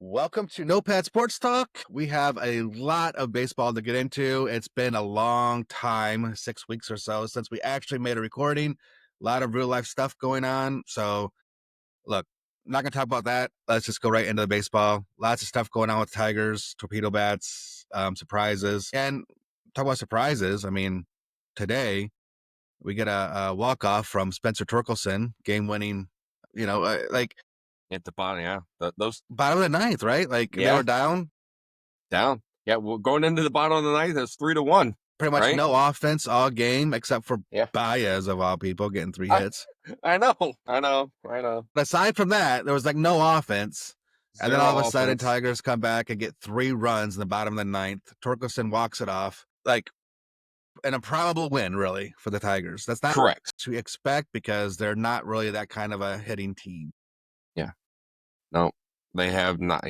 Welcome to Notepad Sports Talk. We have a lot of baseball to get into. It's been a long time, 6 weeks or so, since we actually made a recording. A lot of real life stuff going on. So, look, I'm not going to talk about that. Let's just go right into the baseball. Lots of stuff going on with Tigers, torpedo bats, surprises. And talk about surprises. I mean, today we get a walk off from Spencer Torkelson, game winning, like At the bottom, yeah. Those bottom of the ninth, right? Like they yeah, were down. down. Yeah, well, going into the bottom of the ninth, it's 3-1, Pretty much right? no offense all game except for Yeah. Baez of all people getting 3 I, hits. I know, I know, I know. But aside from that, there was like no offense. And then all of a Zero sudden, offense. Tigers come back and get 3 runs in the bottom of the ninth. Torkelson walks it off. Like an improbable win, really, for the Tigers. That's not Correct. to expect because they're not really that kind of a hitting team. Yeah. No, they have not,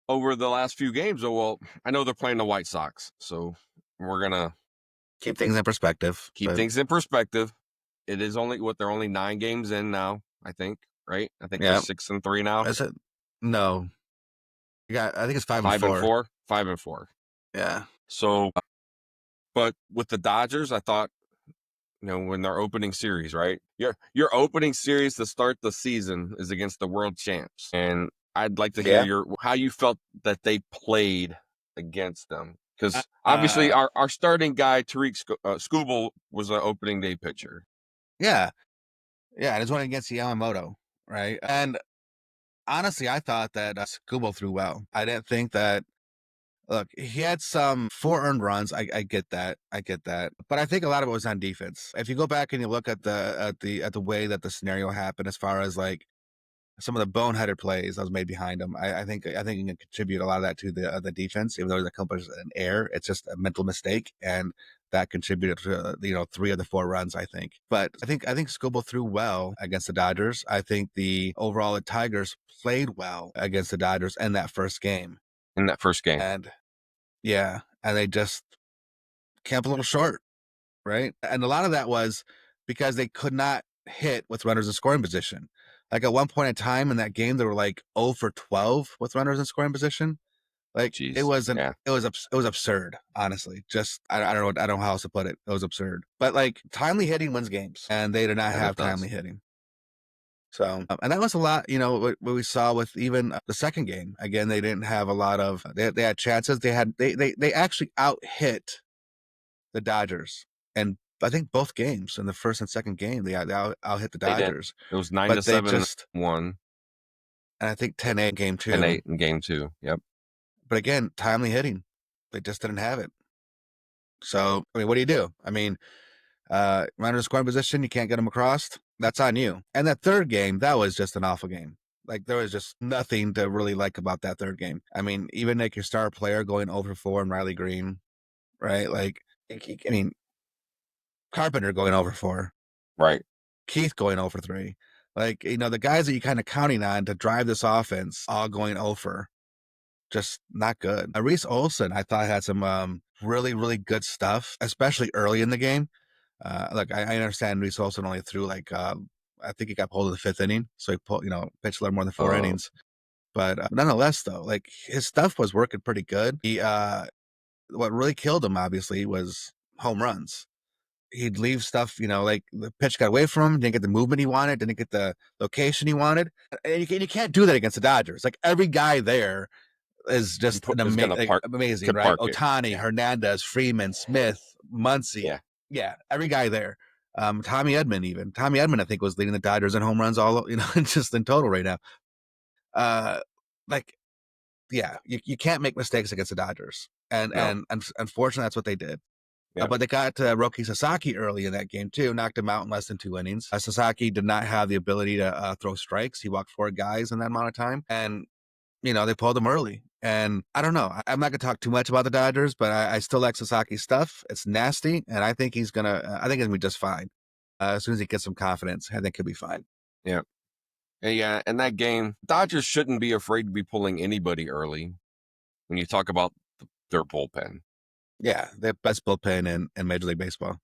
over the last few games. Oh, well, I know they're playing the White Sox, so we're going to Keep things in perspective. keep But things in perspective. It is they're only 9 games in now, I think, right? I think they're yeah, 6-3 now. I said no. I think it's 5-4. 5-4, 5-4. Yeah. So, but with the Dodgers, I thought, when their opening series, right? Your opening series to start the season is against the world champs. And I'd like to hear how you felt that they played against them. Because obviously our starting guy, Tariq Skubal, was an opening day pitcher. Yeah. Yeah. And it's one against Yamamoto, right? And honestly, I thought that Skubal threw well. I didn't think that. Look, he had some 4 earned runs. I get that. I get that. But I think a lot of it was on defense. If you go back and you look at the way that the scenario happened, as far as like some of the boneheaded plays that was made behind him, I think you can contribute a lot of that to the defense. Even though the accomplished an error, it's just a mental mistake, and that contributed to 3 of the 4 runs. I think, but I think Scoble threw well against the Dodgers. I think the overall Tigers played well against the Dodgers in that first game, In that first game. and yeah, and they just came up a little short, right? And a lot of that was because they could not hit with runners in scoring position. Like at one point in time in that game, they were like 0 for 12 with runners in scoring position. Like it Jeez. wasn't, Yeah. it was absurd, honestly. Just I don't know how else to put it. It was absurd. But like timely hitting wins games, and they did not And have it does. timely hitting. So, and that was a lot, what we saw with even the second game. Again, they didn't have a lot of, they had chances. They actually out hit the Dodgers. And I think both games in the first and second game, they out hit the They did. Dodgers. It was 9 to But they 7 just, 1 and I think 10-8 game and 2. 8 in game 2. Yep. But again, timely hitting. They just didn't have it. So, I mean, what do? I mean, runner in scoring position, you can't get them across. That's on you. And that third game, that was just an awful game. Like there was just nothing to really like about that third game. I mean, even like your star player going over 4 and Riley Green, right? Like, I mean, Carpenter going over 4, Right. Keith going over 3. Like, the guys that you kind of counting on to drive this offense all going over, just not good. Reese Olson, I thought had some really, really good stuff, especially early in the game. Look, I understand Reese Olson only threw like I think he got pulled in the 5th inning, so he pitched a little more than 4 innings. But nonetheless, though, like his stuff was working pretty good. He what really killed him obviously was home runs. He'd leave stuff, like the pitch got away from him, didn't get the movement he wanted, didn't get the location he wanted, and you can't do that against the Dodgers. Like every guy there is just an Is going to amazing, could right? park it. Otani, Yeah. Hernandez, Freeman, Smith, Muncy. Yeah. Yeah, every guy there. Tommy Edman, even. Tommy Edman, I think, was leading the Dodgers in home runs all, just in total right now. Uh, like, yeah, you can't make mistakes against the Dodgers. And No. and unfortunately, that's what they did. Yeah. But they got Roki Sasaki early in that game, too, knocked him out in less than 2 innings. Sasaki did not have the ability to throw strikes. He walked 4 guys in that amount of time. And they pulled him early. And I don't know. I'm not going to talk too much about the Dodgers, but I still like Sasaki's stuff. It's nasty, and I think he's going to be just fine. As soon as he gets some confidence, I think he'll be fine. Yeah. Yeah. In that game, Dodgers shouldn't be afraid to be pulling anybody early when you talk about their bullpen. Yeah, the best bullpen in Major League Baseball.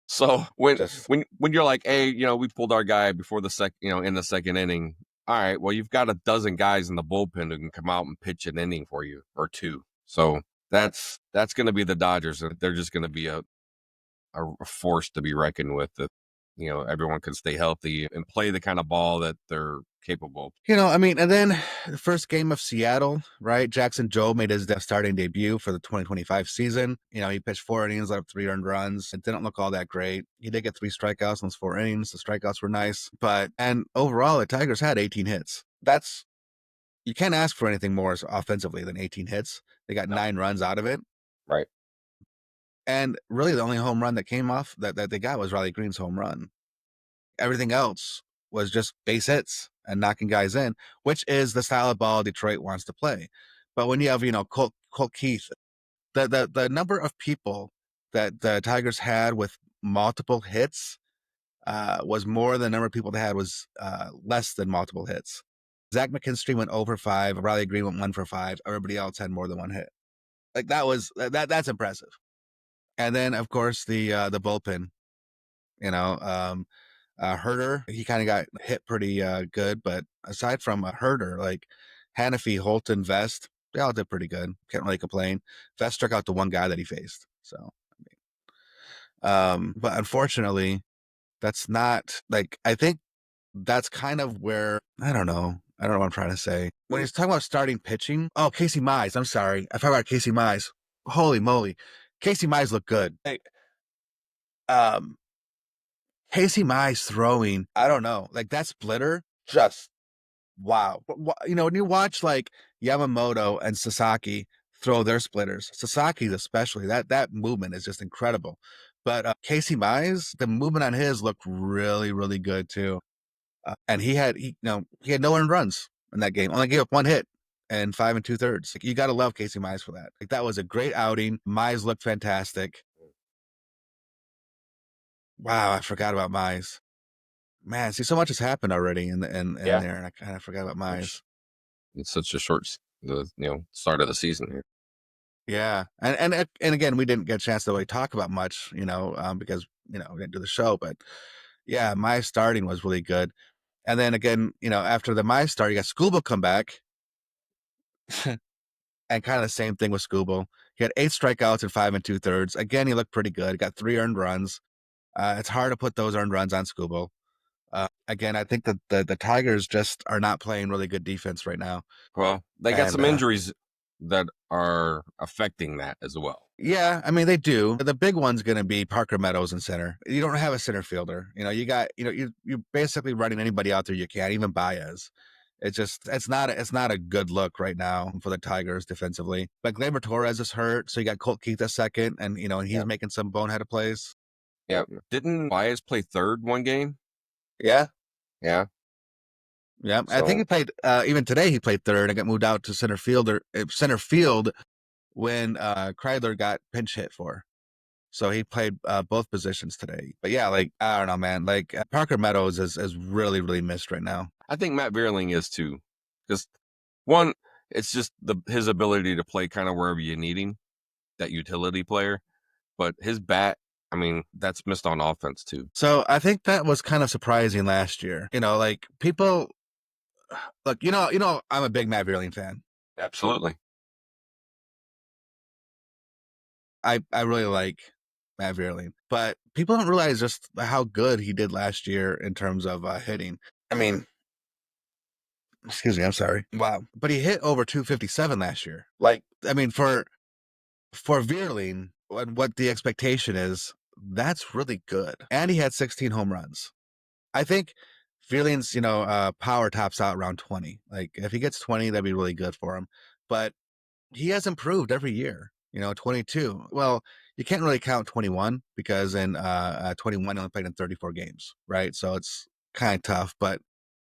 So when Just when you're like, hey, we pulled our guy before the in the second inning, all right, well, you've got a dozen guys in the bullpen who can come out and pitch an inning for you or two. So that's going to be the Dodgers. They're just going to be a force to be reckoned with. That everyone can stay healthy and play the kind of ball that they're capable of. I mean, and then the first game of Seattle, right? Jackson Joe made his starting debut for the 2025 season. He pitched 4 innings, let up 3 earned runs. It didn't look all that great. He did get 3 strikeouts in those 4 innings. The strikeouts were nice, and overall, the Tigers had 18 hits. You can't ask for anything more offensively than 18 hits. They got No. 9 runs out of it. Right. And really, the only home run that came off that they got was Riley Green's home run. Everything else was just base hits and knocking guys in, which is the style of ball Detroit wants to play. But when you have, Colt Keith, the number of people that the Tigers had with multiple hits was more than the number of people they had was less than multiple hits. Zach McKinstry went over 5, Riley Green went 1 for 5. Everybody else had more than one hit. Like that's impressive. And then of course the bullpen, Herder, he kind of got hit pretty good, but aside from Herder, like Hannafy, Holton, Vest, they all did pretty good. Can't really complain. Vest struck out the one guy that he faced. So, but unfortunately, that's not like I think that's kind of where I don't know. I don't know what I'm trying to say. When he's talking about starting pitching, oh, Casey Mize. I'm sorry. I forgot about Casey Mize. Holy moly. Casey Mize looked good. Hey, um, Casey Mize throwing, I don't know, like that splitter, just wow. When you watch like Yamamoto and Sasaki throw their splitters, Sasaki's especially, that movement is just incredible. But Casey Mize, the movement on his looked really, really good too. And he had no earned runs in that game. Only gave up one hit and 5 2/3. Like, you got to love Casey Mize for that. Like, that was a great outing. Mize looked fantastic. Wow, I forgot about Mize. Man, see, so much has happened already in Yeah. there, and I kind of forgot about Mize. It's such a short start of the season here. Yeah, and again, we didn't get a chance to really talk about much, because we didn't do the show. But yeah, my starting was really good. And then again, after the my start, you got Scooble come back, and kind of the same thing with Scooble. He had 8 strikeouts and 5 2/3. Again, he looked pretty good. He got 3 earned runs. It's hard to put those earned runs on Scooble. Again, I think that the Tigers just are not playing really good defense right now. Well, they got And some injuries that are affecting that as well. yeah, I mean they do. The big one's going to be Parker Meadows in center. You don't have a center fielder. You got you're basically running anybody out there you can, even Baez. It's not a good look right now for the Tigers defensively. But Gleyber Torres is hurt, so you got Colt Keith a second, and and he's Yeah. making some boneheaded plays. Yeah. Didn't Baez play third one game? Yeah, Yeah. yeah. I think So he played even today. He played third and got moved out to center field when Kreidler got pinch hit for. So he played both positions today. But yeah, like I don't know, man. Like Parker Meadows is really really missed right now. I think Matt Vierling is too. Because one, it's just his ability to play kind of wherever you need him, that utility player. But his bat, I mean, that's missed on offense too. So I think that was kind of surprising last year. Like people look. I'm a big Matt Vierling fan. Absolutely. I really like Matt Vierling, but people don't realize just how good he did last year in terms of hitting. I mean, excuse me, I'm sorry. Wow, but he hit over 257 last year. Like, I mean, for Vierling, what the expectation is, that's really good. And he had 16 home runs. I think Vierling's, power tops out around 20. Like, if he gets 20, that'd be really good for him. But he has improved every year. 22. Well, you can't really count 21 because in 21 he only played in 34 games, right? So it's kind of tough. But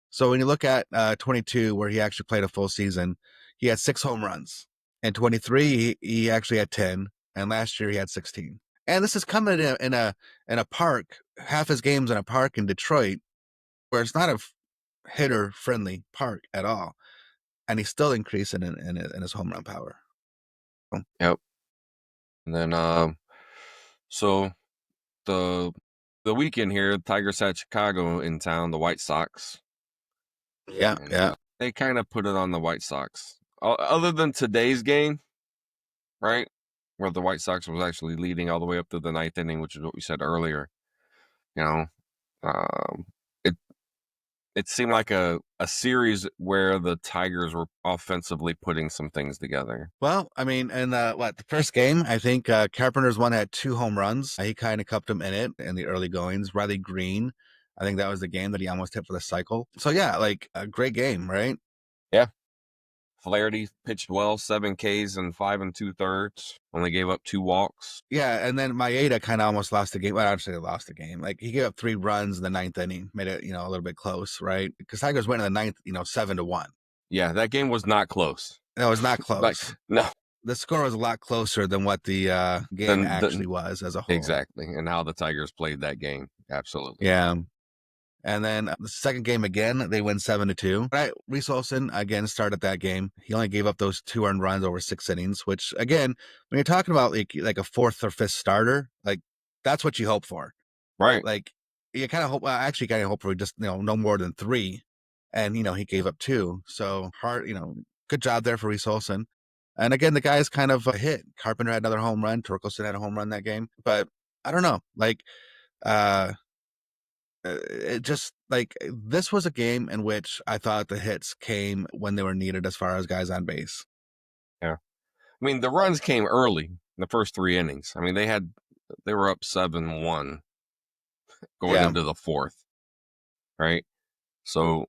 so when you look at 22, where he actually played a full season, he had 6 home runs. In 23, he actually had 10, and last year he had 16. And this is coming in a park, half his games in a park in Detroit, where it's not a hitter friendly park at all, and he's still increasing in his home run power. Yep. And then so the weekend here, Tigers had Chicago in town, the White Sox. Yeah, and yeah. they kind of put it on the White Sox. Other than today's game, right, where the White Sox was actually leading all the way up to the ninth inning, which is what we said earlier. You know, um, it it seemed like a series where the Tigers were offensively putting some things together. Well, I mean, in the first game, I think Carpenter's one had 2 home runs. He kind of kept him in it in the early goings. Riley Green, I think that was the game that he almost hit for the cycle. So yeah, like a great game, right? Yeah. Flaherty pitched well, 7 Ks and 5 2/3. Only gave up 2 walks. Yeah, and then Maeda kind of almost lost the game. Well, actually, lost the game. Like he gave up 3 runs in the ninth inning, made it a little bit close, right? Because Tigers went in the ninth, 7-1. Yeah, that game was not close. No, it was not Like, close. no, The score was a lot closer than what the game then actually was as a whole. exactly, and how the Tigers played that game. Absolutely. Yeah. And then the second game again, they win 7-2. Right, Reese Olson again started that game. He only gave up those 2 earned runs over 6 innings, which again, when you're talking about like a fourth or fifth starter, like that's what you hope for. Right. Like you kind of hope. Well, actually, kind of hope for just no more than 3, and he gave up 2. So hard. Good job there for Reese Olson. And again, the guy's kind of a hit. Carpenter had another home run. Torkelson had a home run that game, but I don't know. Like, it just like this was a game in which I thought the hits came when they were needed as far as guys on base. Yeah. I mean, the runs came early in the first 3 innings. I mean, they were up 7-1 going Yeah. into the fourth, right? So,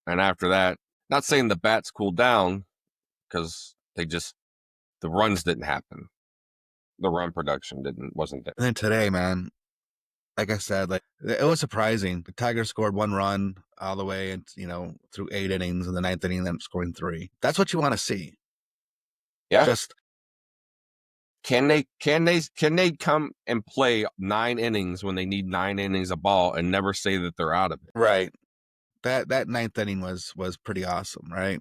and after that, not saying the bats cooled down because the runs didn't happen. The run production wasn't there. And then today, man, like I said, like it was surprising. The Tigers scored 1 run all the way, and through 8 innings. In the ninth inning, them scoring 3. That's what you want to see. Yeah. Just Can they come and play 9 innings when they need 9 innings of ball and never say that they're out of it? right. That ninth inning was pretty awesome, right?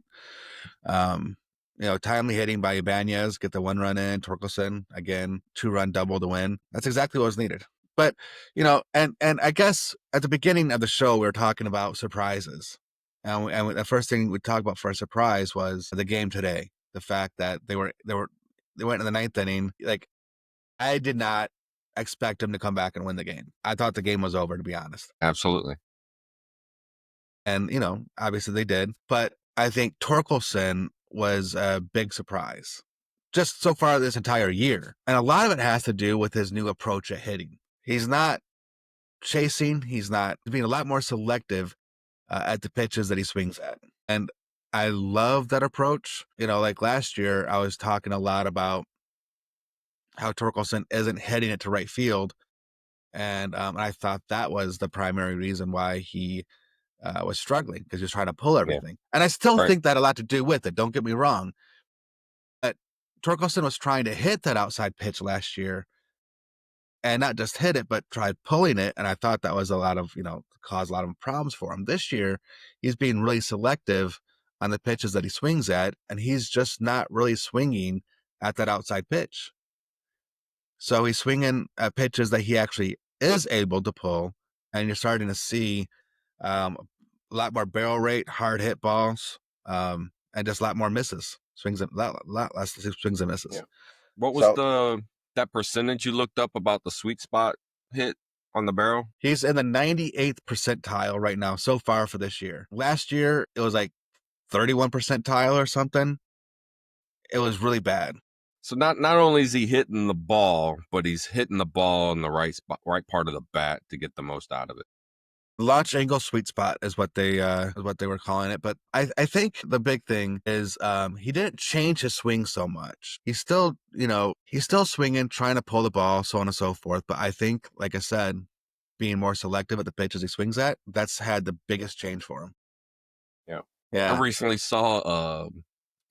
Timely hitting by Ibanez, get the 1 run in. Torkelson again, 2-run double to win. That's exactly what was needed. But and I guess at the beginning of the show we were talking about surprises, and the first thing we talked about for a surprise was the game today. The fact that they went in the ninth inning. Like I did not expect them to come back and win the game. I thought the game was over, to be honest. Absolutely. And obviously they did. But I think Torkelson was a big surprise just so far this entire year, and a lot of it has to do with his new approach at hitting. He's not chasing. He's being a lot more selective at the pitches that he swings at. And I love that approach. Like last year, I was talking a lot about how Torkelson isn't hitting it to right field. And I thought that was the primary reason why he was struggling, because he was trying to pull Yeah. everything. And I still Right. think that a lot to do with it. Don't get me wrong. But Torkelson was trying to hit that outside pitch last year, and not just hit it, but tried pulling it. And I thought that was a lot of, caused a lot of problems for him. This year, he's being really selective on the pitches that he swings at, and he's just not really swinging at that outside pitch. So he's swinging at pitches that he actually is able to pull, and you're starting to see a lot more barrel rate, hard hit balls, and just a lot more misses. A lot less swings and misses. Yeah. What was that percentage you looked up about the sweet spot hit on the barrel? He's in the 98th percentile right now so far for this year. Last year, it was like 31 percentile or something. It was really bad. So not only is he hitting the ball, but he's hitting the ball in the right spot, right part of the bat to get the most out of it. Launch angle sweet spot is what they were calling it. But I think the big thing is he didn't change his swing so much. He's still swinging, trying to pull the ball, so on and so forth. But I think, like I said, being more selective at the pitches he swings at, that's had the biggest change for him. Yeah. Yeah. I recently saw it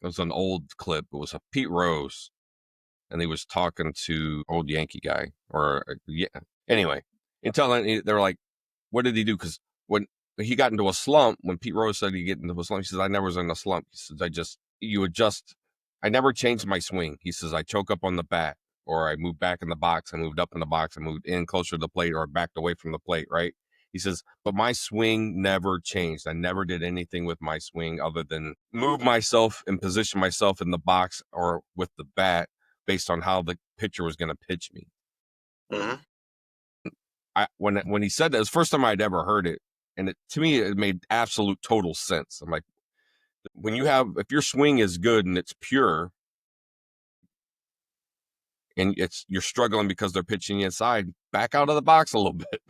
was an old clip. It was a Pete Rose, and he was talking to old Yankee guy, anyway, and they were like, what did he do? Because when he got into a slump, when Pete Rose said he get into a slump, he says, I never was in a slump. He says, I never changed my swing. He says, I choke up on the bat, or I moved back in the box, I moved up in the box, I moved in closer to the plate, or I backed away from the plate, right? He says, but my swing never changed. I never did anything with my swing other than move myself and position myself in the box or with the bat based on how the pitcher was going to pitch me. Mhm. When he said that, it was the first time I'd ever heard it. And to me, it made absolute total sense. I'm like, if your swing is good and it's pure and you're struggling because they're pitching you inside, back out of the box a little bit.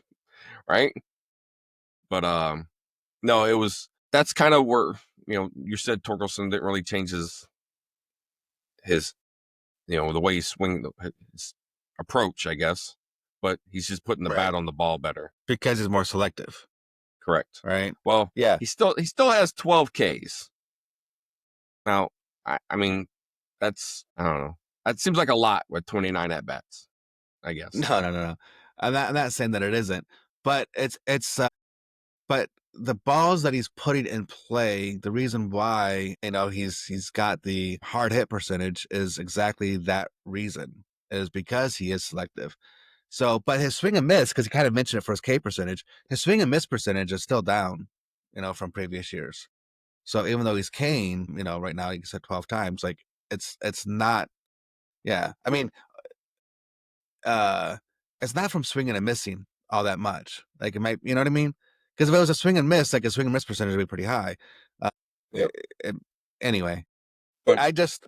Right. But, no, that's kind of where, you said Torkelson didn't really change his, the way he swing, his approach, I guess, but he's just putting the Right. bat on the ball better. Because he's more selective. Correct. Right. Well, Yeah. he still has 12 Ks. Now, I mean, I don't know. That seems like a lot with 29 at bats, I guess. No. I'm not saying that it isn't, but but the balls that he's putting in play, the reason why, he's got the hard hit percentage is exactly that reason, is because he is selective. So, but his swing and miss, because he kind of mentioned it for his K percentage, his swing and miss percentage is still down, from previous years. So even though he's Kane, right now he said 12 times, like it's not, yeah. I mean, uh, it's not from swinging and missing all that much. Like it might, you know what I mean? Because if it was a swing and miss, like a swing and miss percentage would be pretty high. Uh, Yep. Anyway, But I just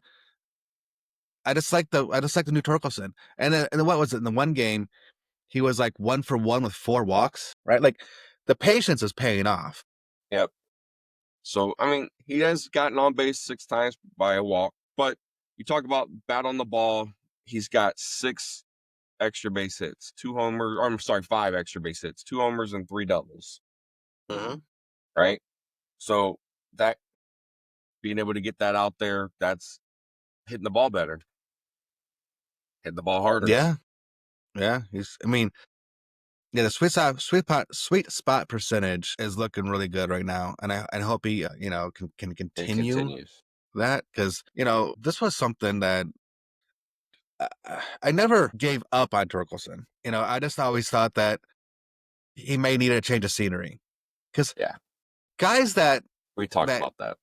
like the new Torkelson. And then what was it in the one game? He was like 1 for 1 with 4 walks, right? Like the patience is paying off. yep. So, I mean, he has gotten on base 6 times by a walk, but you talk about bat on the ball. He's got 6 extra base hits, 5 extra base hits, 2 homers and 3 doubles. Mm-hmm. Right. So that being able to get that out there, that's hitting the ball better, hitting the ball harder. Yeah. I mean, yeah, the sweet spot percentage is looking really good right now, and I hope he can continue continues. that, because this was something that I never gave up on Torkelson. I just always thought that he may need a change of scenery, because Yeah, guys that we talked about that.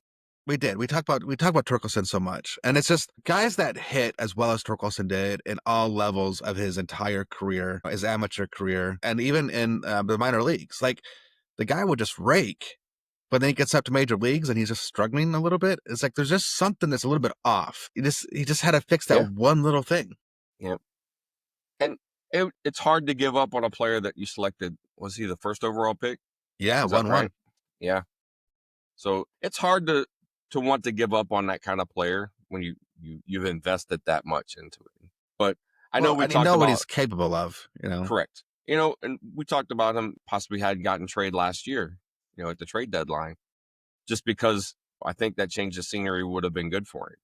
we did. We talked about Torkelson so much, and it's just guys that hit as well as Torkelson did in all levels of his entire career, his amateur career, and even in the minor leagues. Like the guy would just rake, but then he gets up to major leagues and he's just struggling a little bit. It's like there's just something that's a little bit off. He just had to fix that one little thing. Yeah, and it's hard to give up on a player that you selected. Was he the first overall pick? Yeah, 1-1. Right? Yeah. So it's hard to want to give up on that kind of player when you've invested that much into it. But I know we talked about what he's capable of. Correct. And we talked about him possibly had gotten trade last year, at the trade deadline, just because I think that change of scenery would have been good for him.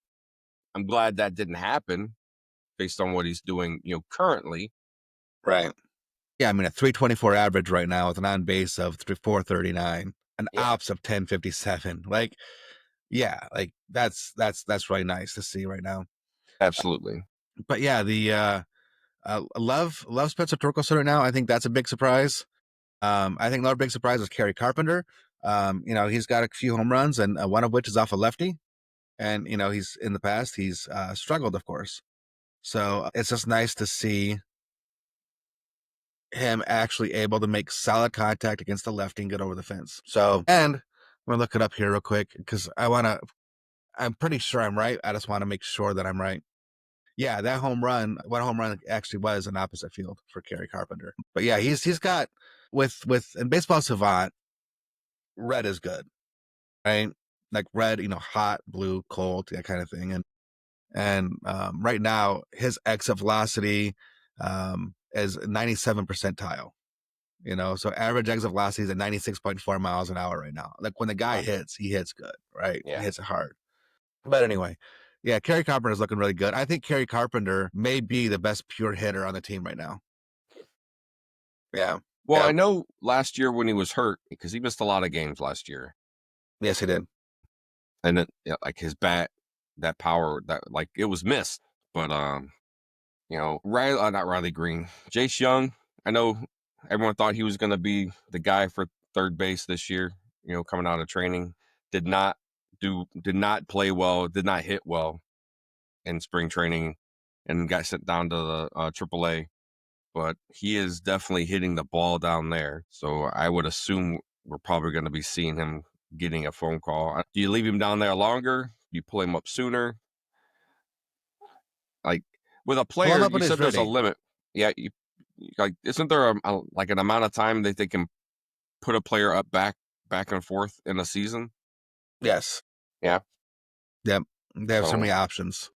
I'm glad that didn't happen based on what he's doing, currently. Right. Yeah, I mean, a 324 average right now with an on base of 439, an ops of 1057. Like, yeah, like that's really nice to see right now. Absolutely. But yeah, the love Spencer Torkelson right now. I think that's a big surprise. I think another big surprise is Kerry Carpenter. He's got a few home runs, and one of which is off a lefty. And he's in the past he's struggled, of course. So it's just nice to see him actually able to make solid contact against the lefty and get over the fence. So, and I'm gonna look it up here real quick because I'm pretty sure I'm right. I just want to make sure that I'm right. Yeah, that home run, what home run actually was an opposite field for Kerry Carpenter. But yeah, he's got with in Baseball Savant, red is good, right? Like red, hot, blue, cold, that kind of thing. And right now his exit velocity is 97 percentile. So average exit velocity is at 96.4 miles an hour right now. Like when the guy hits, he hits good, right? Yeah. He hits it hard. But anyway, yeah, Kerry Carpenter is looking really good. I think Kerry Carpenter may be the best pure hitter on the team right now. Yeah. Well, I know last year when he was hurt, because he missed a lot of games last year. Yes, he did. And then, like his bat, that power, that like it was missed. But not Riley Green, Jace Young. I know Everyone thought he was going to be the guy for third base this year. Coming out of training, did not play well, did not hit well in spring training, and got sent down to the AAA. But he is definitely hitting the ball down there. So I would assume we're probably going to be seeing him getting a phone call. Do you leave him down there longer? You pull him up sooner? Like with a Pull him player, up when you he's said there's a ready. limit. Yeah, like isn't there like an amount of time that they can put a player up back and forth in a season? Yes. Yeah. Yep. They have so So many options.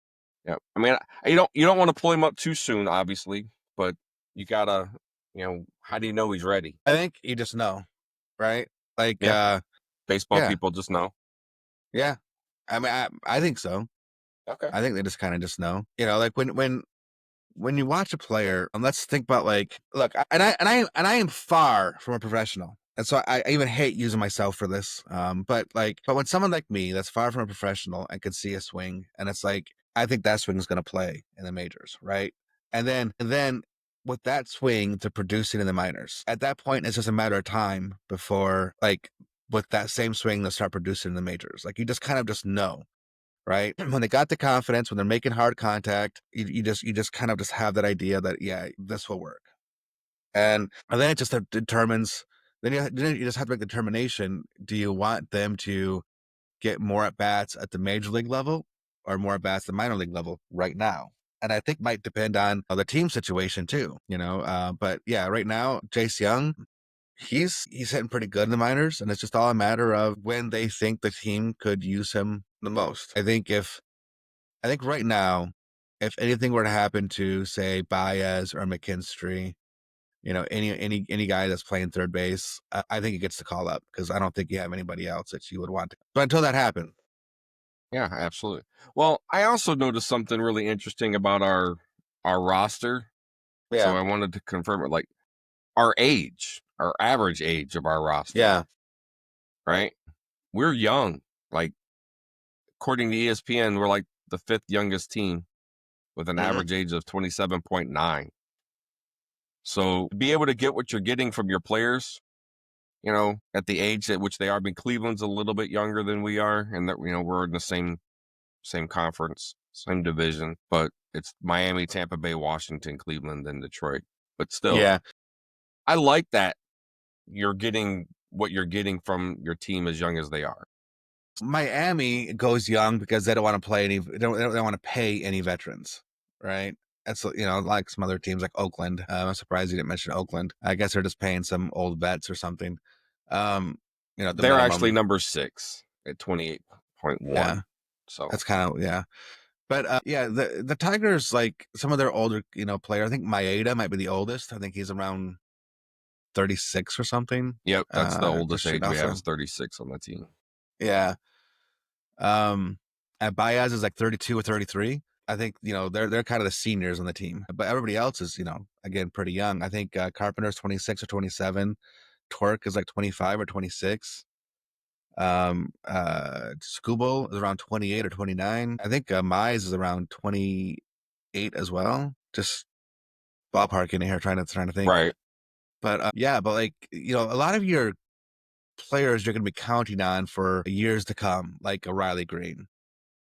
yeah, I mean, you don't want to pull him up too soon, obviously, but you gotta, how do you know he's ready? I think you just know, right? Like, Yeah, baseball yeah, people just know. yeah. I mean, I think so. Okay. I think they just kind of just know. Like when you watch a player, and let's think about like, look, and I am far from a professional, and so I even hate using myself for this. But when someone like me that's far from a professional and can see a swing, and it's like I think that swing is going to play in the majors, right? And then with that swing to producing in the minors, at that point it's just a matter of time before with that same swing they'll start producing in the majors. Like you just kind of just know, right? When they got the confidence, when they're making hard contact, you just kind of just have that idea that yeah, this will work. And then it just determines. Then you just have to make the determination: do you want them to get more at bats at the major league level, or more at bats at the minor league level right now? And I think might depend on the team situation too. But yeah, right now, Jace Young, he's hitting pretty good in the minors, and it's just all a matter of when they think the team could use him the most. I think right now, if anything were to happen to say Baez or McKinstry, any guy that's playing third base, I think he gets the call up because I don't think you have anybody else that you would want to. But until that happens, Yeah, absolutely. Well, I also noticed something really interesting about our roster. So yeah, I wanted to confirm it, like our average age of our roster, yeah, right? We're young. Like according to ESPN, we're like the fifth youngest team with an hmm average age of 27.9. So to be able to get what you're getting from your players, at the age at which they are. I mean, Cleveland's a little bit younger than we are, and that we're in the same conference, same division, but it's Miami, Tampa Bay, Washington, Cleveland, and Detroit. But still, yeah. I like that you're getting what you're getting from your team as young as they are. Miami goes young because they don't want to play any. They don't want to pay any veterans, right? That's like some other teams like Oakland. I'm surprised you didn't mention Oakland. I guess they're just paying some old vets or something. The They're actually minimum. number 6 at Yeah, 28.1. So that's kind of yeah. But yeah, the Tigers, like some of their older, player. I think Maeda might be the oldest. I think he's around 36 or something. yep, that's the oldest Just shoot age we have also. is 36 on the team. Yeah. Um, and Baez is like 32 or 33. I think they're kind of the seniors on the team, but everybody else is again pretty young. I think Carpenter's 26 or 27. Twerk is like 25 or 26. Skubal is around 28 or 29. I think Mize is around 28 as well. Just ballparking here, trying to think. Right. But yeah, but a lot of your players you're going to be counting on for years to come, like a Riley Green.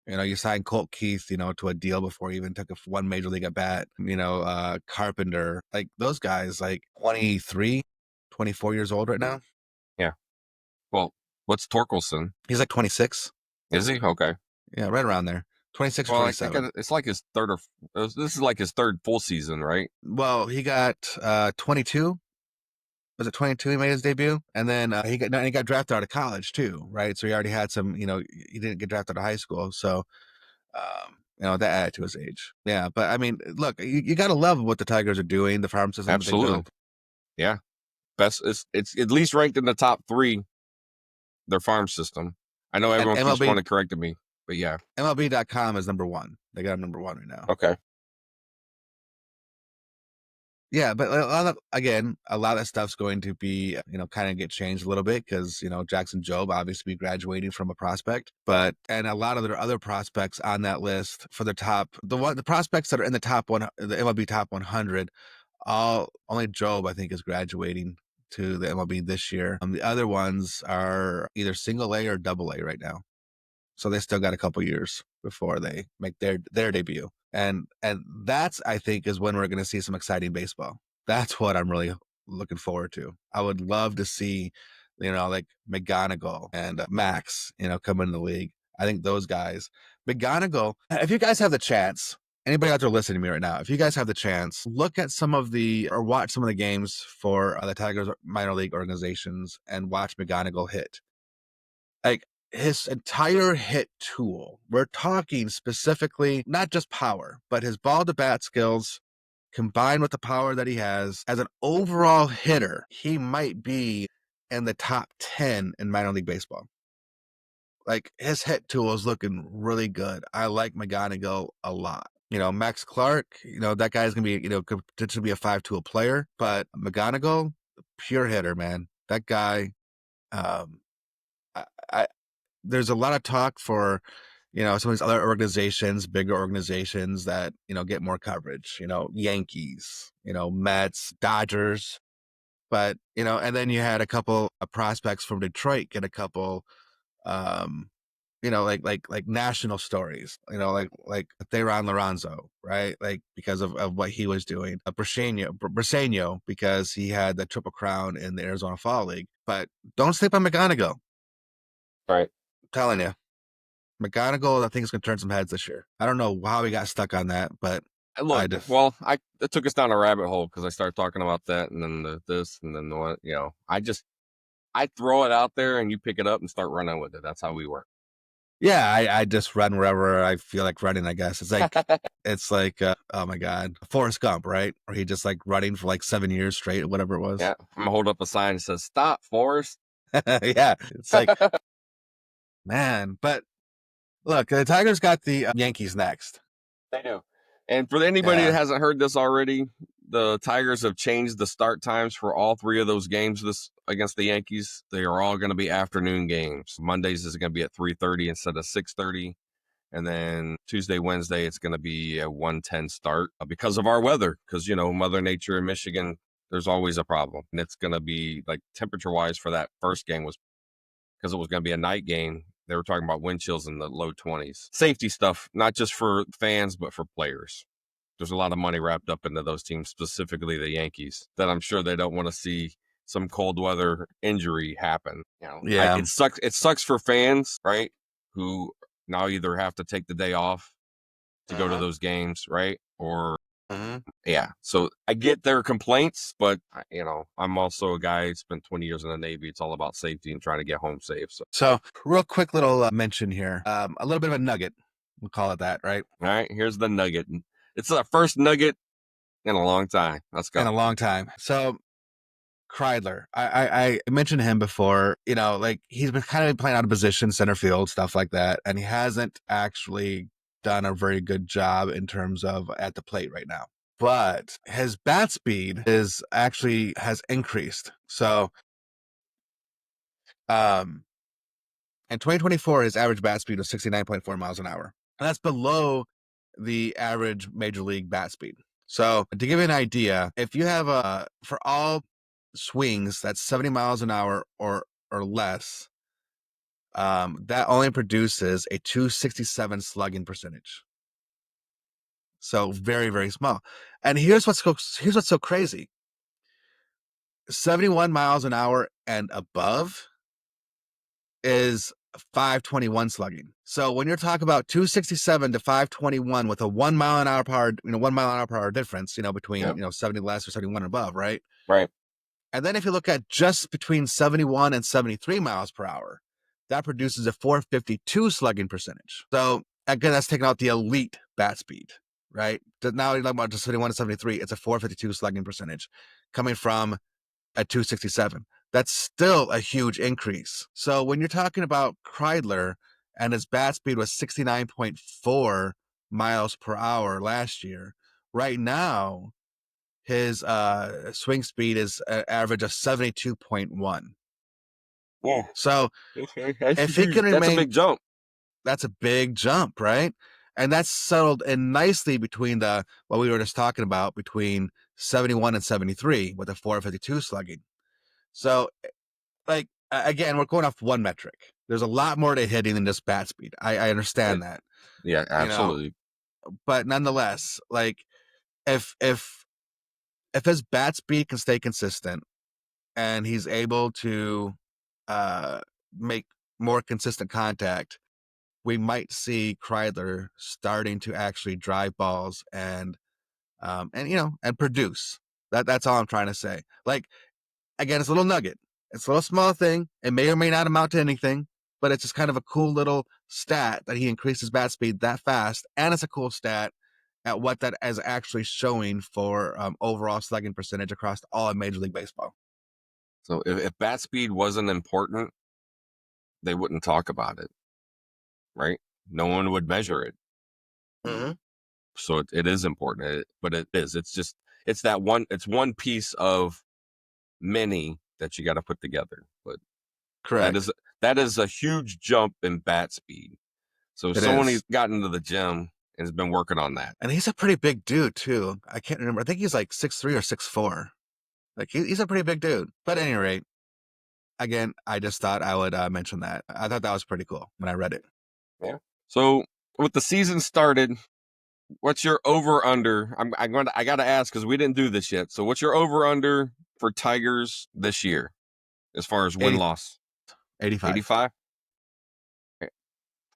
You signed Colt Keith, to a deal before he even took one major league at bat. Carpenter, like those guys, like 23, 24 years old right now. Yeah. Well, what's Torkelson? He's like 26. Is he? Okay. Yeah, right around there. 26 or Well, I think 27. it's like his third this is like his third full season, right? Well, he got 22. Was it 22 he made his debut? And then he got drafted out of college too, right? So he already had some, he didn't get drafted out of high school. So that added to his age. Yeah, but I mean, look, you got to love what the Tigers are doing, the farm system that they Absolutely. built. Yeah. Best it's at least ranked in the top 3, their farm system. I know And everyone keeps MLB wanting to correct me, but yeah. MLB.com is number one. They got him number one right now. Okay. Yeah, but again, a lot of stuff's going to be, kind of get changed a little bit because, Jackson Jobe obviously be graduating from a prospect, and a lot of their other prospects on that list for the prospects that are in the top one, the MLB top 100 Only Job, I think, is graduating to the MLB this year. The other ones are either single A or double A right now. So they still got a couple years before they make their debut. And that's, I think, is when we're going to see some exciting baseball. That's what I'm really looking forward to. I would love to see, like McGonigal and Max, come into the league. I think those guys, McGonigal, if you guys have the chance, anybody out there listening to me right now, if you guys have the chance, look at or watch some of the games for the Tigers minor league organizations and watch McGonigal hit. Like, his entire hit tool, we're talking specifically not just power, but his ball to bat skills combined with the power that he has as an overall hitter, he might be in the top 10 in minor league baseball. Like, his hit tool is looking really good. I like McGonigal a lot. Max Clark, that guy's going to be, could potentially be a 5-tool player, but McGonigal, pure hitter, man. That guy, um, I there's a lot of talk for, some of these other organizations, bigger organizations that, get more coverage, Yankees, Mets, Dodgers. But, and then you had a couple of prospects from Detroit get a couple, um, like national stories, like Theron Lorenzo, right? Like, because of what he was doing. Briseño, because he had the Triple Crown in the Arizona Fall League. But don't sleep on McGonigal. Right. I'm telling you. McGonigal, I think, is going to turn some heads this year. I don't know how we got stuck on that, but Look, I just, well, it took us down a rabbit hole because I started talking about that, and then this, and then the what. I throw it out there, and you pick it up and start running with it. That's how we work. yeah, I just run wherever I feel like running. I guess it's like oh my god, Forrest Gump, right? Or he just like running for like 7 years straight, or whatever it was. Yeah, I'm gonna hold up a sign that says "Stop, Forrest." Yeah, it's like, man. But look, the Tigers got the Yankees next. They do. And for anybody that Yeah. hasn't heard this already, the Tigers have changed the start times for all three of those games this against the Yankees. They are all going to be afternoon games. Mondays is going to be at 3:30 instead of 6:30. And then Tuesday, Wednesday, it's going to be a 1:10 start because of our weather. Because, Mother Nature in Michigan, there's always a problem. And it's going to be like temperature wise for that first game was because it was going to be a night game. They were talking about wind chills in the low 20s. Safety stuff, not just for fans, but for players. There's a lot of money wrapped up into those teams, specifically the Yankees, that I'm sure they don't want to see some cold weather injury happen. Yeah. It sucks. It sucks for fans, right? Who now either have to take the day off to go to those games, right? Or yeah. So I get their complaints, but I'm also a guy who spent 20 years in the Navy. It's all about safety and trying to get home safe. So real quick little mention here, a little bit of a nugget. We'll call it that, right? All right, here's the nugget. It's the first nugget in a long time. Let's go. In a long time. So Kreidler, I mentioned him before, like he's been kind of playing out of position, center field, stuff like that. And he hasn't actually done a very good job in terms of at the plate right now. But his bat speed has increased. So, in 2024, his average bat speed was 69.4 miles an hour. And that's below the average major league bat speed. So to give you an idea, if you have for all swings that's 70 miles an hour or less, that only produces a 267 slugging percentage. So very, very small. And here's what's so crazy. 71 miles an hour and above is 521 slugging. So when you're talking about 267 to 521 with a 1 mile an hour per hour, 1 mile an hour per hour difference, between 70 less or 71 and above, right? Right. And then if you look at just between 71 and 73 miles per hour, that produces a 452 slugging percentage. So again, that's taking out the elite bat speed, right? Now you're talking about just 71 to 73, it's a 452 slugging percentage coming from a 267. That's still a huge increase. So when you're talking about Kreidler and his bat speed was 69.4 miles per hour last year, right now his swing speed is an average of 72.1. Yeah. So Okay. if he can That's a remain, big jump. that's a big jump, right? And that's settled in nicely between what we were just talking about, between 71 and 73 with a 452 slugging. So, like, again, we're going off one metric. There's a lot more to hitting than just bat speed. I understand that, Yeah, you know, absolutely. but nonetheless, like, if if his bat speed can stay consistent and he's able to uh, make more consistent contact, we might see Kreidler starting to actually drive balls and and produce. That's all I'm trying to say. Like, again, it's a little nugget. It's a little small thing. It may or may not amount to anything, but it's just kind of a cool little stat that he increased his bat speed that fast, and it's a cool stat at what that is actually showing for overall slugging percentage across all of Major League Baseball. So if bat speed wasn't important, they wouldn't talk about it, right? No one would measure it. Mm-hmm. So it is important, but it is. It's just it's that one. It's one piece of many that you got to put together. But that Correct. is that is a huge jump in bat speed. So It someone is. who's gotten into the gym and has been working on that. And he's a pretty big dude, too. I can't remember. I think he's like 6'3" or 6'4". Like, he's a pretty big dude. But at any rate, again, I just thought I would mention that. I thought that was pretty cool when I read it. Yeah. So with the season started, what's your over under? I got to ask because we didn't do this yet. So what's your over under for Tigers this year as far as win 80, loss? 85. 85.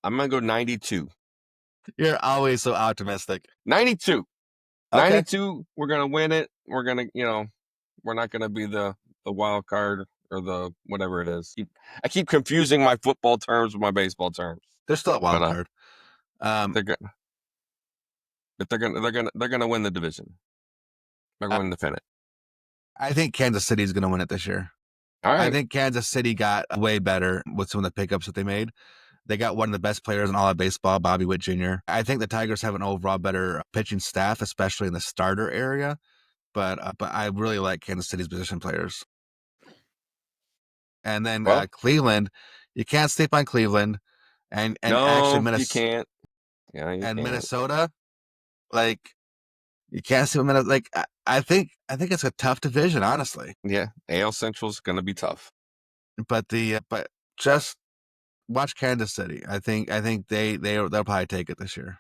I'm gonna go 92. You're always so optimistic. 92. Okay. 92. We're gonna win it. We're gonna, we're not gonna be the wild card or the whatever it is. I keep confusing my football terms with my baseball terms. There's still a wild But card. they're gonna, but they're gonna win the division. They're going to defend it. I think Kansas City is going to win it this year. All right. I think Kansas City got way better with some of the pickups that they made. They got one of the best players in all of baseball, Bobby Witt Jr. I think the Tigers have an overall better pitching staff, especially in the starter area. But I really like Kansas City's position players. And then Well, Cleveland, you can't sleep on Cleveland, and actually no, you can't. Yeah, you can't. Minnesota, like, you can't sleep on Minnesota. Like, I think it's a tough division, honestly. Yeah, AL Central's gonna be tough. But but just watch Kansas City. I think they'll probably take it this year.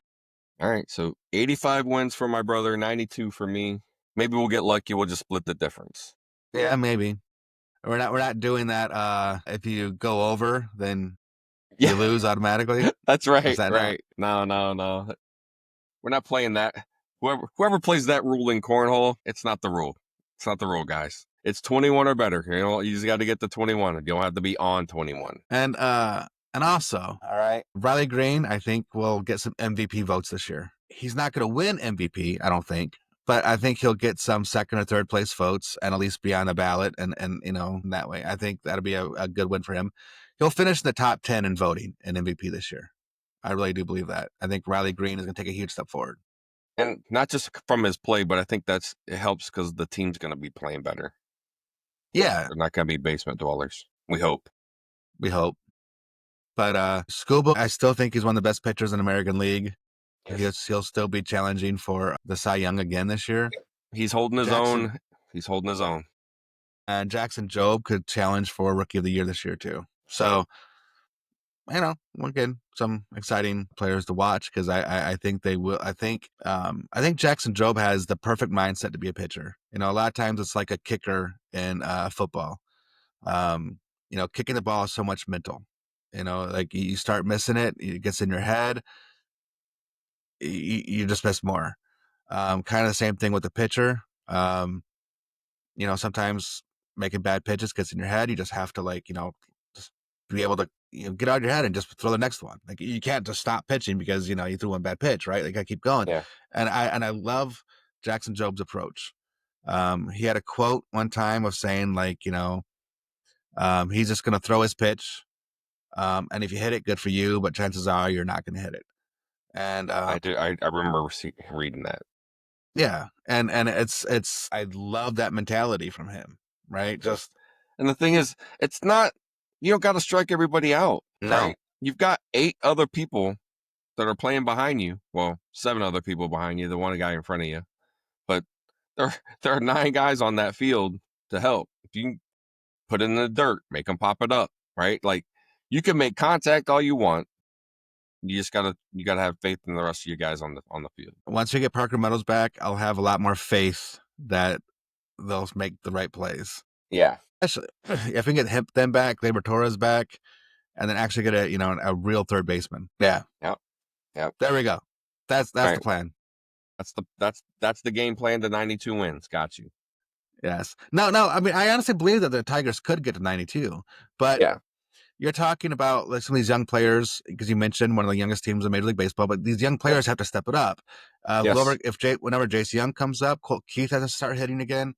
All right, so 85 wins for my brother, 92 for me. Maybe we'll get lucky. We'll just split the difference. Yeah, maybe. We're not doing that. If you go over, then you lose automatically. That's Is right. that Right. No. We're not playing that. Whoever plays that rule in cornhole, it's not the rule. It's not the rule, guys. It's 21 or better. You just got to get to 21. You don't have to be on 21. And also, all right, Riley Green, I think will get some MVP votes this year. He's not going to win MVP, I don't think, but I think he'll get some second or third place votes and at least be on the ballot. And that way, I think that'll be a good win for him. He'll finish in the top 10 in voting in MVP this year. I really do believe that. I think Riley Green is going to take a huge step forward. And not just from his play, but I think it helps because the team's going to be playing better. Yeah. They're not going to be basement dwellers. We hope. We hope. But Skubal, I still think he's one of the best pitchers in the American League. He'll still be challenging for the Cy Young again this year. He's holding his own. He's holding his own. And Jackson Jobe could challenge for Rookie of the Year this year too. So, again, some exciting players to watch because I think they will. I think Jackson Jobe has the perfect mindset to be a pitcher. A lot of times it's like a kicker in football. Kicking the ball is so much mental. Like you start missing it, it gets in your head. You just miss more. Kind of the same thing with the pitcher. Sometimes making bad pitches gets in your head. You just have to just be able to get out of your head and just throw the next one. Like you can't just stop pitching because you threw one bad pitch, right? Like I keep going. Yeah. And I love Jackson Jobe's approach. He had a quote one time of saying he's just going to throw his pitch. And if you hit it, good for you, but chances are you're not going to hit it. And I remember reading that. Yeah, and it's I love that mentality from him, right? And the thing is, it's not you don't got to strike everybody out. No. Right? You've got 8 other people that are playing behind you. Well, 7 other people behind you. The one guy in front of you, but there are 9 guys on that field to help. If you can put it in the dirt, make them pop it up, right? Like, you can make contact all you want. You gotta have faith in the rest of you guys on the field. Once we get Parker Meadows back, I'll have a lot more faith that they'll make the right plays. Yeah. Especially if we can get them back, Gleyber Torres back, and then actually get a real third baseman. Yeah. Yep. There we go. That's Right. the plan. That's the game plan to 92 wins. Got you. Yes. No. I mean, I honestly believe that the Tigers could get to 92, but Yeah. you're talking about like some of these young players, because you mentioned one of the youngest teams in Major League Baseball, but these young players have to step it up. Yes. Whenever Jace Young comes up, Colt Keith has to start hitting again.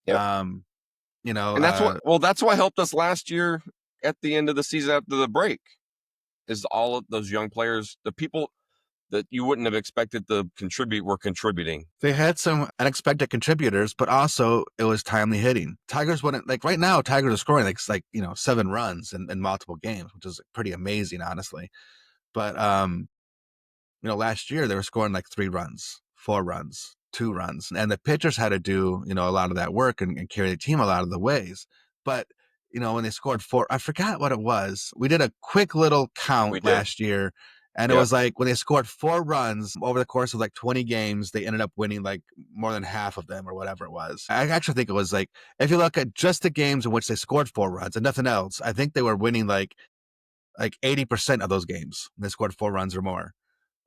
Yep. And that's what helped us last year at the end of the season after the break, is all of those young players, the people that you wouldn't have expected to contribute were contributing. They had some unexpected contributors, but also it was timely hitting. Tigers wouldn't, like right now, Tigers are scoring like 7 runs in multiple games, which is pretty amazing, honestly. But last year they were scoring like 3 runs, 4 runs, 2 runs, and the pitchers had to do a lot of that work and carry the team a lot of the ways. But when they scored 4, I forgot what it was. We did a quick little count last year, and it was like when they scored 4 runs over the course of like 20 games, they ended up winning like more than half of them or whatever it was. I actually think it was like, if you look at just the games in which they scored 4 runs and nothing else, I think they were winning like 80% of those games. They scored 4 runs or more.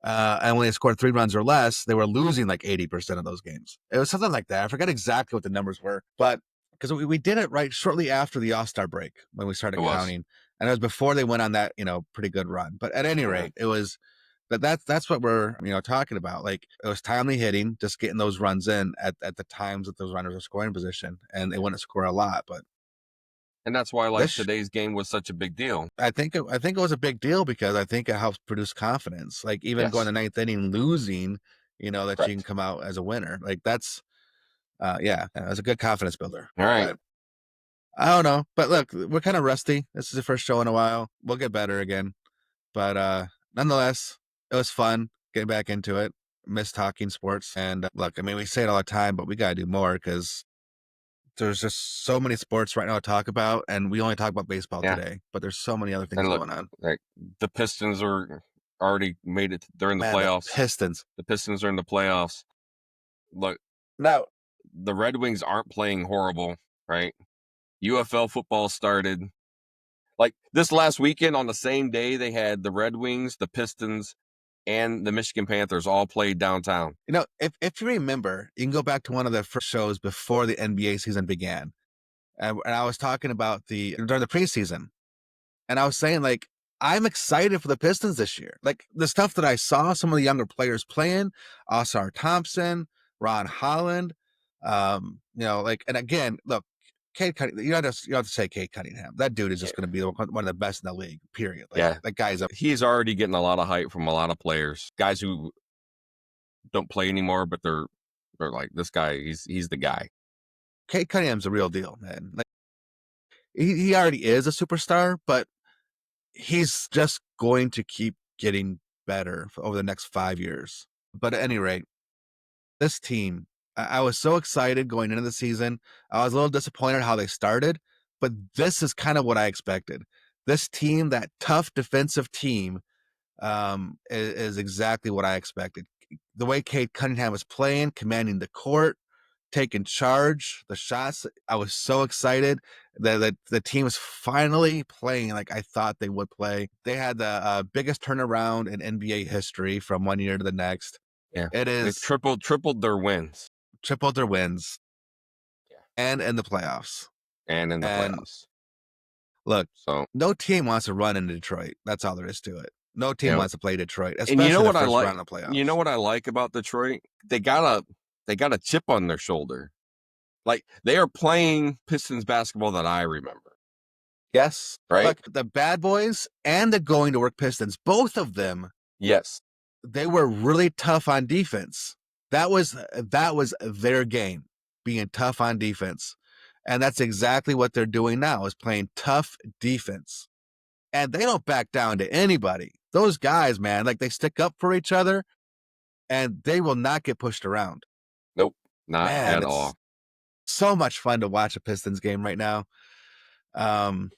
And when they scored 3 runs or less, they were losing like 80% of those games. It was something like that. I forgot exactly what the numbers were, but because we did it right shortly after the All-Star break when we started counting, and it was before they went on that pretty good run. But at any rate, it was that's what we're talking about. Like, it was timely hitting, just getting those runs in at the times that those runners are scoring position, and they wouldn't score a lot, but. And that's why today's game was such a big deal. I think it was a big deal because I think it helps produce confidence. Like, even going to 9th inning losing, that Correct. you can come out as a winner. Like, that's it's a good confidence builder. All right. But I don't know. But look, we're kind of rusty. This is the first show in a while. We'll get better again. But nonetheless, it was fun getting back into it. Miss talking sports. And look, I mean, we say it all the time, but we got to do more because there's just so many sports right now to talk about, and we only talk about baseball today, but there's so many other things going on. Like, the Pistons are already made it. They're in the playoffs. The Pistons are in the playoffs. Look, now the Red Wings aren't playing horrible, right? UFL football started. Like, this last weekend, on the same day, they had the Red Wings, the Pistons, and the Michigan Panthers all played downtown. If you remember, you can go back to one of the first shows before the NBA season began. And I was talking about during the preseason. And I was saying, like, I'm excited for the Pistons this year. Like, the stuff that I saw some of the younger players playing, Osar Thompson, Ron Holland, and again, look, Cade Cunningham, you don't have to say Cade Cunningham. That dude is just going to be one of the best in the league, period. Like, that guy's he's already getting a lot of hype from a lot of players, guys who don't play anymore, but they're like, this guy, he's the guy. Cade Cunningham's a real deal, man. Like, he already is a superstar, but he's just going to keep getting better over the next 5 years. But at any rate, this team, I was so excited going into the season. I was a little disappointed how they started, but this is kind of what I expected. This team, that tough defensive team, is exactly what I expected. The way Cade Cunningham was playing, commanding the court, taking charge, the shots. I was so excited that the team was finally playing like I thought they would play. They had the biggest turnaround in NBA history from one year to the next. Yeah, it is they tripled their wins. Tripled their wins. Yeah, and in the playoffs. Look, so no team wants to run in Detroit. That's all there is to it. No team wants to play Detroit, especially and you know what the I first like? round of the playoffs. You know what I like about Detroit? They got a chip on their shoulder. Like, they are playing Pistons basketball that I remember. Yes. Right? Look, the Bad Boys and the Going to Work Pistons, both of them. Yes. They were really tough on defense. That was their game, being tough on defense. And that's exactly what they're doing now, is playing tough defense. And they don't back down to anybody. Those guys, man, like, they stick up for each other, and they will not get pushed around. Nope. Not Man, at it's all. so much fun to watch a Pistons game right now. Um,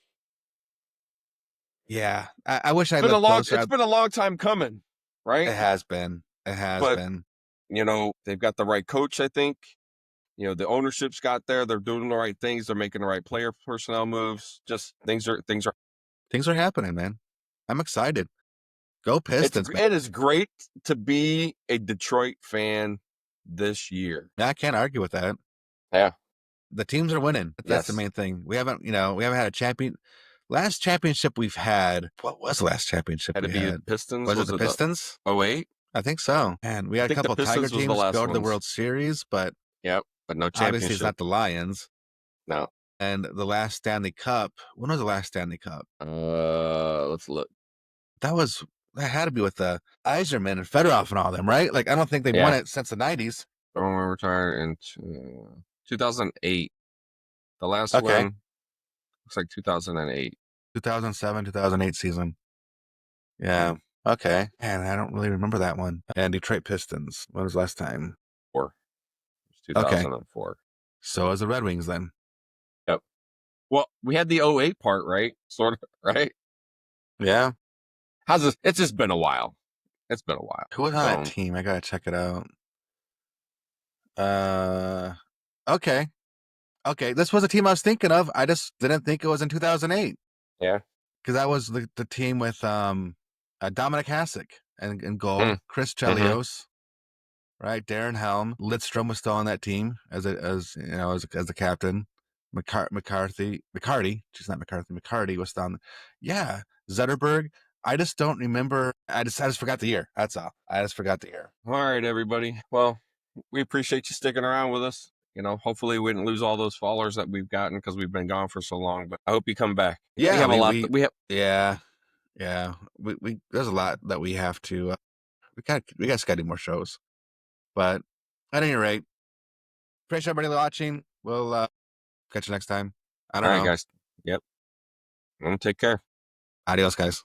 yeah, I wish I lived closer. It's been a long time coming, It right? has been. It has But been. they've got the right coach, I think. The ownership's got there. They're doing the right things. They're making the right player personnel moves. Just things are. Things are happening, man. I'm excited. Go Pistons, man. It is great to be a Detroit fan this year. Yeah, I can't argue with that. Yeah. The teams are winning. That's the Yes. main thing. We haven't had a champion. Last championship we've had. What was the last championship Had to we be the had? Pistons. Was it Was the it the Pistons? 08? I think so. And we I had a think the couple Tiger Pistons was the teams last go to the ones. World Series, but Yep. But no obviously it's championship. not the Lions. No. And the last Stanley Cup. When was the last Stanley Cup? Let's look. That had to be with the Eiserman and Fedorov and all them, right? Like I don't think they've won Yeah. it since the 90s. Someone retired in 2008. The last Okay. one looks like 2008. 2007, 2008 season. Yeah. Okay. And I don't really remember that one. And Detroit Pistons. When was the last time? 4. It was Okay. 2004. So as the Red Wings then. Yep. Well, we had the 08 part, right? Sort of, right? Yeah. How's this? It's just been a while. It's been a while. Who was on that team? I gotta check it out. Okay. Okay. This was a team I was thinking of. I just didn't think it was in 2008. Yeah. Because that was the team with Dominic Hasek and in goal, Mm. Chris Chelios, right? Darren Helm, Lidstrom was still on that team as the captain. McCarty, she's not McCarthy. McCarty was still on. Yeah, Zetterberg. I just don't remember. I just forgot the year. That's all. I just forgot the year. All right, everybody. Well, we appreciate you sticking around with us. Hopefully we didn't lose all those followers that we've gotten because we've been gone for so long. But I hope you come back. Yeah, we have a lot. We have. Yeah. We there's a lot that we have to. We got to do more shows. But at any rate, appreciate everybody watching. We'll catch you next time. I don't know. All right, guys. Yep. Take care. Adios, guys.